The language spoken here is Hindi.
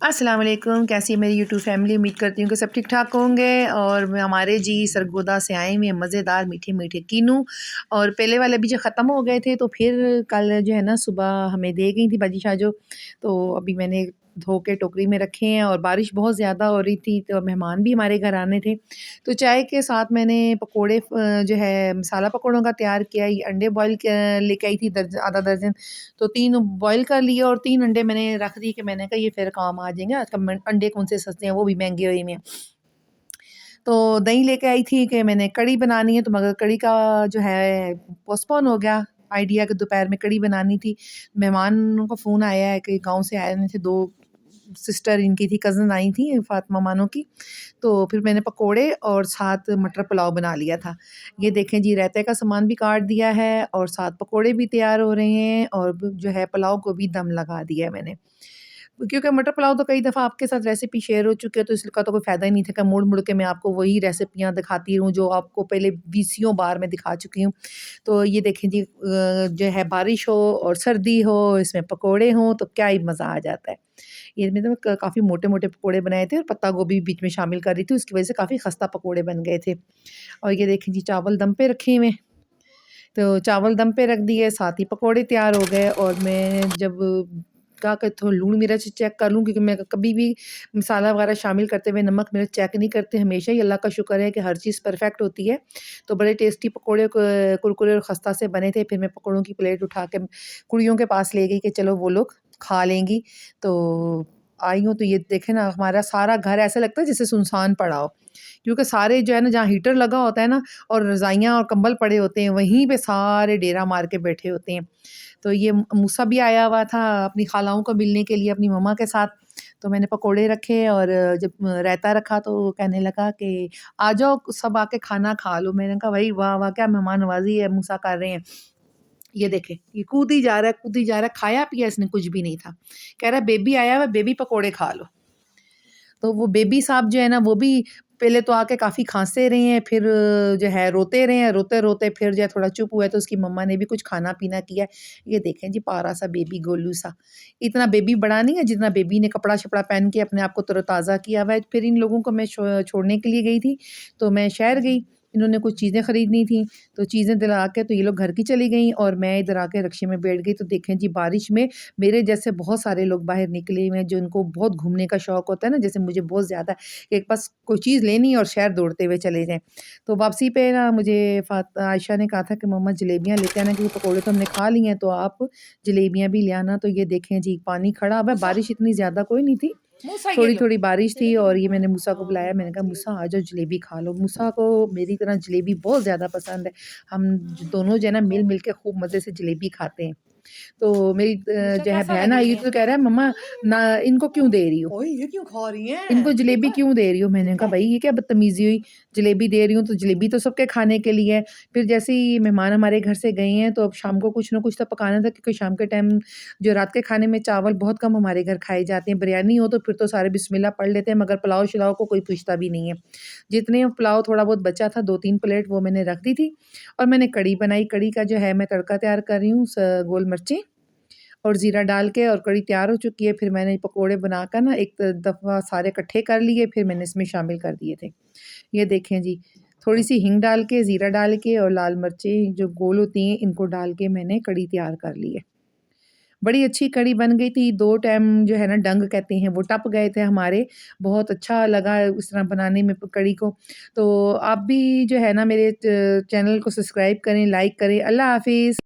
अस्सलाम वालेकुम, कैसी है मेरी यूट्यूब फैमिली। उम्मीद करती हूँ कि सब ठीक ठाक होंगे। और हमारे जी सरगोदा से आए हुए हैं मज़ेदार मीठे मीठे कीनू। और पहले वाले अभी जो ख़त्म हो गए थे तो फिर कल जो है ना सुबह हमें दे गई थी बाजी शाह जो। तो अभी मैंने धो के टोकरी में रखे हैं और बारिश बहुत ज़्यादा हो रही थी तो मेहमान भी हमारे घर आने थे। तो चाय के साथ मैंने पकोड़े जो है मसाला पकौड़ों का तैयार किया। ये अंडे बॉयल लेके आई थी आधा दर्जन। तो 3 बॉयल कर लिए और 3 अंडे मैंने रख दिए कि मैंने कहा ये फिर काम आ जाएँगे। आजकल अंडे कौन से सस्ते हैं, वो भी महँगे हुए में हैं। तो दही लेके आई थी कि मैंने कढ़ी बनानी है, तो मगर कढ़ी का जो है पोस्टपोन हो गया आइडिया कि दोपहर में कढ़ी बनानी थी। मेहमानों का फ़ोन आया है कि गाँव से आए हुए थे, 2 सिस्टर इनकी थी, कज़िन आई थी फ़ातिमा मानो की। तो फिर मैंने पकोड़े और साथ मटर पुलाव बना लिया था। ये देखें जी, रायते का सामान भी काट दिया है और साथ पकोड़े भी तैयार हो रहे हैं और जो है पुलाव को भी दम लगा दिया है मैंने। क्योंकि मटर पुलाव तो कई दफ़ा आपके साथ रेसिपी शेयर हो चुकी है तो इसका तो कोई फ़ायदा ही नहीं था कि मुड़-मुड़ के मैं आपको वही रेसिपियाँ दिखाती रहूँ जो आपको पहले बीसियों बार मैं दिखा चुकी हूँ। तो ये देखें जी, जो है बारिश हो और सर्दी हो, इसमें पकोड़े हों तो क्या ही मज़ा आ जाता है। ये मैंने क काफ़ी मोटे-मोटे पकोड़े बनाए थे और पत्ता गोभी बीच में शामिल कर रही थी, उसकी वज़ह से काफ़ी खस्ता पकोड़े बन गए थे। और ये देखें जी, चावल दम पे रखे हुए हैं। तो चावल दम पे रख दिए, साथ ही पकोड़े तैयार हो गए। और मैं जब कहा कि थोड़ा लून मिर्च चेक कर लूँ, क्योंकि मैं कभी भी मसाला वगैरह शामिल करते हुए नमक मिर्च चेक नहीं करते, हमेशा ही अल्लाह का शुक्र है कि हर चीज़ परफेक्ट होती है। तो बड़े टेस्टी पकोड़े कुरकुरे और खस्ता से बने थे। फिर मैं पकोड़ों की प्लेट उठा के कुड़ियों के पास ले गई कि चलो वो लोग खा लेंगी। तो आई हूँ तो ये देखें ना, हमारा सारा घर ऐसा लगता है जैसे सुनसान पड़ा हो। क्योंकि सारे जो है ना, जहाँ हीटर लगा होता है ना और रज़ाइयाँ और कंबल पड़े होते हैं, वहीं पे सारे डेरा मार के बैठे होते हैं। तो ये मूसा भी आया हुआ था अपनी खालाओं को मिलने के लिए अपनी मम्मा के साथ। तो मैंने पकोड़े रखे और जब रायता रखा तो वो कहने लगा कि आ जाओ सब आके खाना खा लो। मैंने कहा भाई वाह वाह, क्या मेहमान नवाज़ी है मूसा कर रहे हैं। ये देखें, ये कूद ही जा रहा है, कूद ही जा रहा है, खाया पिया इसने कुछ भी नहीं था। कह रहा है बेबी आया हुआ है, बेबी पकोड़े खा लो। तो वो बेबी साहब जो है ना, वो भी पहले तो आके काफ़ी खाँसते रहे हैं, फिर जो है रोते रहे हैं, रोते-रोते फिर जो है थोड़ा चुप हुए तो उसकी मम्मा ने भी कुछ खाना-पीना किया। ये देखें जी, प्यारा-सा बेबी गोलू सा। इतना बेबी बड़ा नहीं है जितना बेबी ने कपड़ा-शपड़ा पहन के अपने आप को तरोताज़ा किया हुआ है। फिर इन लोगों को मैं छोड़ने के लिए गई थी, तो मैं शहर गई। इन्होंने कुछ चीज़ें खरीदनी थी, तो चीज़ें दिला के तो ये लोग घर की चली गईं और मैं इधर आके रिक्शे में बैठ गई। तो देखें जी, बारिश में मेरे जैसे बहुत सारे लोग बाहर निकले हुए हैं, जिनको बहुत घूमने का शौक होता है ना, जैसे मुझे बहुत ज़्यादा एक बस कोई चीज़ लेनी है और शहर दौड़ते हुए चले जाएँ। तो वापसी पे ना मुझे आयशा ने कहा था कि मम्मा जलेबियाँ लेके आना, क्योंकि पकौड़े तो हमने खा लिए हैं, तो आप जलेबियाँ भी ले आना। तो ये देखें जी, पानी खड़ा हुआ है, बारिश इतनी ज़्यादा कोई नहीं थी, थोड़ी-थोड़ी बारिश थी। और ये मैंने मूसा को बुलाया, मैंने कहा मूसा आ जाओ जलेबी खा लो। मूसा को मेरी तरह जलेबी बहुत ज़्यादा पसंद है। हम दोनों जो है ना मिल-मिल के खूब मज़े से जलेबी खाते हैं। तो मेरी मूसा जो है कैसा बहन लग आई रही हुई है? तो कह रहा है मम्मा ना, इनको क्यों दे रही हो? ओए ये क्यों खा रही इनको हैं? जलेबी क्यों दे रही हो? मैंने कहा भई ये क्या बदतमीज़ी हुई? जलेबी दे रही हूँ तो जलेबी तो सबके खाने के लिए है। फिर जैसे ही मेहमान हमारे घर से गए हैं तो अब शाम को कुछ न कुछ तो पकाना था, क्योंकि शाम के टाइम जो रात के खाने में चावल बहुत कम हमारे घर खाए जाते हैं। बिरयानी हो तो फिर तो सारे बिस्मिल्लाह पढ़ लेते हैं, मगर पुलाव-शुलाव को कोई पूछता भी नहीं है। जितने पुलाव थोड़ा बहुत बचा था, 2-3 प्लेट वो मैंने रख दी थी। और मैंने कढ़ी बनाई। कढ़ी का जो है मैं तड़का तैयार कर रही हूँ, गोल मिर्चें और ज़ीरा डाल के, और कढ़ी तैयार हो चुकी है। फिर मैंने पकोड़े बनाकर ना एक दफ़ा सारे इकट्ठे कर लिए, फिर मैंने इसमें शामिल कर दिए थे। ये देखें जी, थोड़ी-सी हींग डाल के, ज़ीरा डाल के और लाल मिर्चें जो गोल होती हैं, इनको डाल के मैंने कढ़ी तैयार कर ली है। बड़ी अच्छी कढ़ी बन गई थी। 2 टाइम जो है ना डंग कहते हैं, वो टप गए थे हमारे। बहुत अच्छा लगा इस तरह बनाने में कढ़ी को। तो आप भी जो है ना मेरे चैनल को सब्सक्राइब करें, लाइक करें। अल्लाह हाफ़िज़।